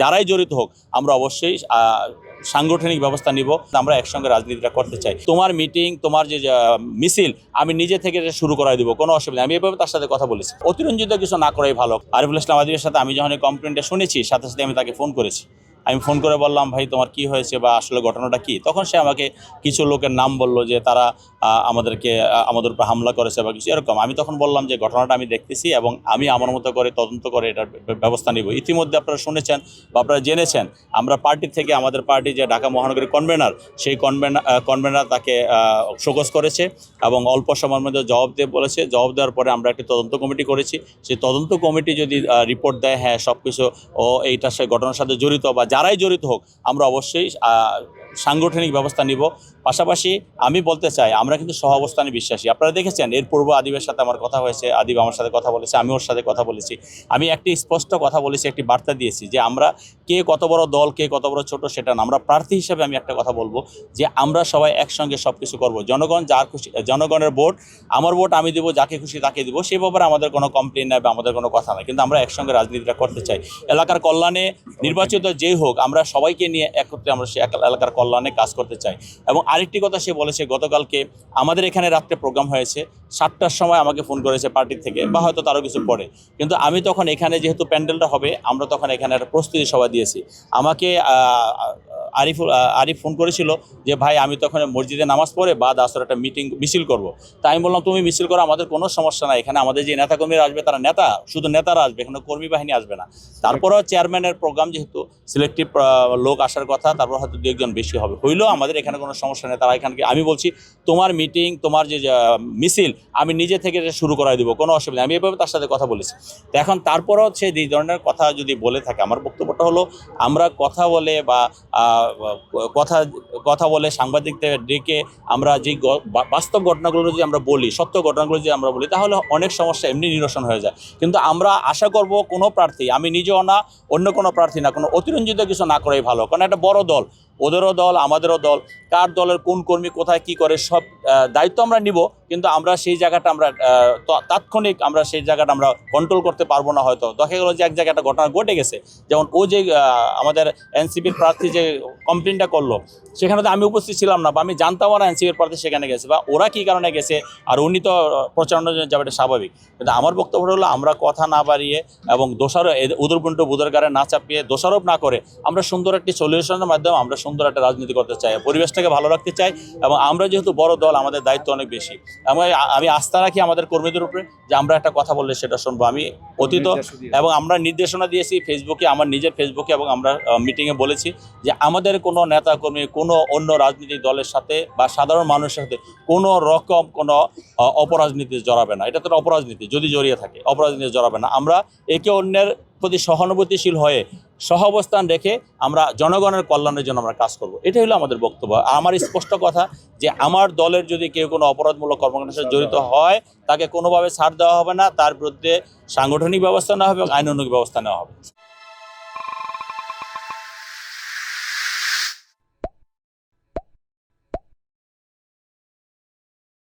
যারাই জড়িত হোক আমরা অবশ্যই সাংগঠনিক ব্যবস্থা নিব। আমরা একসঙ্গে রাজনীতিটা করতে চাই। তোমার মিটিং, তোমার যে মিছিল আমি নিজে থেকে শুরু করাই দিব, কোনো অসুবিধা। আমি এভাবে তার সাথে কথা বলেছি, অতিরঞ্জিত কিছু না করাই ভালো। আরিফুল ইসলাম আদিবের সাথে আমি যখন এই কমপ্লেনটা শুনেছি, সাথে সাথে আমি তাকে ফোন করেছি। আমি ফোন করে বললাম, ভাই তোমার কি হয়েছে বা আসলে ঘটনাটা কি? তখন সে আমাকে কিছু লোকের নাম বলল যে তারা আমাদের উপর হামলা করেছে বা কিছু এরকম। আমি তখন বললাম যে ঘটনাটা আমি দেখতেছি এবং আমি আমার মতো করে তদন্ত করে এটার ব্যবস্থা নিব। ইতিমধ্যে আপনারা শুনেছেন বা আপনারা জেনেছেন, আমরা পার্টি থেকে আমাদের পার্টি যে ঢাকা মহানগরী কনভেনার, সেই কনভেনার তাকে শোকজ করেছে এবং অল্প সময়ের মধ্যে জবাব দিয়ে বলেছে। জবাব দেওয়ার পরে আমরা একটি তদন্ত কমিটি করেছি। সেই তদন্ত কমিটি যদি রিপোর্ট দেয় হ্যাঁ সব কিছু এইটার সাথে ঘটনার সাথে জড়িত বা যারাই জড়িত হোক আমরা অবশ্যই সাংগঠনিক ব্যবস্থা নিব। পাশাপাশি আমি বলতে চাই, আমরা কিন্তু সহ অবস্থানে বিশ্বাসী। আপনারা দেখেছেন এর পূর্ব আদিবের সাথে আমার কথা হয়েছে, আদিব আমার সাথে কথা বলেছে, আমি ওর সাথে কথা বলেছি। আমি একটি স্পষ্ট কথা বলেছি, একটি বার্তা দিয়েছি যে আমরা কে কত বড় দল, কে কত বড় ছোট সেটা না। আমরা প্রার্থী হিসেবে আমি একটা কথা বলবো যে আমরা সবাই একসঙ্গে সব কিছু করবো। জনগণ যার খুশি, জনগণের ভোট, আমার ভোট আমি দেবো, যাকে খুশি তাকে দেবো, সেই ব্যাপারে আমাদের কোনো কমপ্লেন নেই বা আমাদের কোনো কথা নাই। কিন্তু আমরা একসঙ্গে রাজনীতিটা করতে চাই। এলাকার কল্যাণে নির্বাচিত যেই হোক, আমরা সবাইকে নিয়ে একত্রে আমরা সে এলাকার কল্যাণে কাজ করতে চাই। এবং আরেকটি কথা সে বলেছে, গতকালকে আমাদের এখানে রাত্রে প্রোগ্রাম হয়েছে, 7টার সময় আমাকে ফোন করেছে পার্টি থেকে বা হয়তো তারও কিছু পরে। কিন্তু আমি তখন এখানে যেহেতু প্যান্ডেলটা হবে, আমরা তখন এখানে একটা প্রস্তুতি সভা দিয়েছি। আমাকে আরিফ ফোন করেছিল যে ভাই আমি তখন মসজিদে নামাজ পড়ে বাদ আসর একটা মিছিল করব। তাই আমি বললাম তুমি মিছিল করো, আমাদের কোনো সমস্যা নাই। এখানে আমাদের যে নেতাকর্মীরা আসবে তারা নেতা, শুধু নেতারা আসবে, এখানে কর্মী বাহিনী আসবে না। তারপরেও চেয়ারম্যানের প্রোগ্রাম যেহেতু সিলেক্টিভ লোক আসার কথা, তারপর হয়তো দু একজন বেশি হবে, হইলেও আমাদের এখানে কোনো সমস্যা নেই। তারা এখানকে, আমি বলছি তোমার মিটিং, তোমার যে মিছিল আমি নিজে থেকে শুরু করাই দিব, কোনো অসুবিধা। আমি এভাবে তার সাথে কথা বলেছি। তো এখন তারপরেও সে এই ধরনের কথা যদি বলে থাকে, আমার বক্তব্যটা হলো আমরা কথা বলে বা কথা বলে সাংবাদিকদের ডেকে আমরা যে বাস্তব ঘটনাগুলো যদি আমরা বলি, সত্য ঘটনাগুলো যদি আমরা বলি, তাহলে অনেক সমস্যা এমনি নিরসন হয়ে যায়। কিন্তু আমরা আশা করব কোনো প্রার্থী, আমি নিজেও না, অন্য কোনো প্রার্থী না, কোনো অতিরঞ্জিত কিছু না করাই ভালো। কারণ একটা বড় দল, ওদেরও দল আমাদেরও দল, কার দলের কোন কর্মী কোথায় কি করে সব দায়িত্ব আমরা নিব। কিন্তু আমরা সেই জায়গাটা আমরা তাৎক্ষণিক আমরা সেই জায়গাটা আমরা কন্ট্রোল করতে পারবো না। হয়তো দেখা গেলো যে এক জায়গায় একটা ঘটনা ঘটে গেছে, যেমন ও যে আমাদের এনসিপির প্রার্থী যে কমপ্লেনটা করলো, সেখানে তো আমি উপস্থিত ছিলাম না বা আমি জানতামও না এনসিপির প্রার্থী সেখানে গেছে বা ওরা কী কারণে গেছে, আর উনি তো প্রচারণার জন্য যাবে, এটা স্বাভাবিক। কিন্তু আমার বক্তব্য হলো আমরা কথা না বাড়িয়ে এবং উদরপুণ্ড বুধের গাড়ে না চাপিয়ে দোষারোপ না করে আমরা সুন্দর একটি সলিউশনের মাধ্যমে আমরা সুন্দর একটা রাজনীতি করতে চাই, পরিবেশটাকে ভালো রাখতে চাই। এবং আমরা যেহেতু বড় দল, আমাদের দায়িত্ব অনেক বেশি। আমি আস্থা রাখি আমাদের কর্মীদের উপরে যে আমরা একটা কথা বললে সেটা শুনবো। আমি অতীত এবং আমরা নির্দেশনা দিয়েছি ফেসবুকে, আমার নিজের ফেসবুকে, এবং আমরা মিটিংয়ে বলেছি যে আমাদের কোনো নেতা কর্মী কোনো অন্য রাজনৈতিক দলের সাথে বা সাধারণ মানুষের সাথে কোনো রকম কোনো অপরাজনীতি জড়াবে না। এটা তো অপরাজনীতি, যদি জড়িয়ে থাকে অপরাজনীতি জড়াবে না। আমরা একে অন্যের প্রতি সহানুভূতিশীল হয়ে সহ অবস্থান রেখে আমরা জনগণের কল্যাণের জন্য আমরা কাজ করব। এটাই হলো আমাদের বক্তব্য। আমার স্পষ্ট কথা যে আমার দলের যদি কেউ কোনো অপরাধমূলক কর্মকাণ্ডের সাথে জড়িত হয়, তাকে কোনোভাবে ছাড় দেওয়া হবে না, তার বিরুদ্ধে সাংগঠনিক ব্যবস্থা নেওয়া হবে এবং আইনানুগ ব্যবস্থা নেওয়া হবে।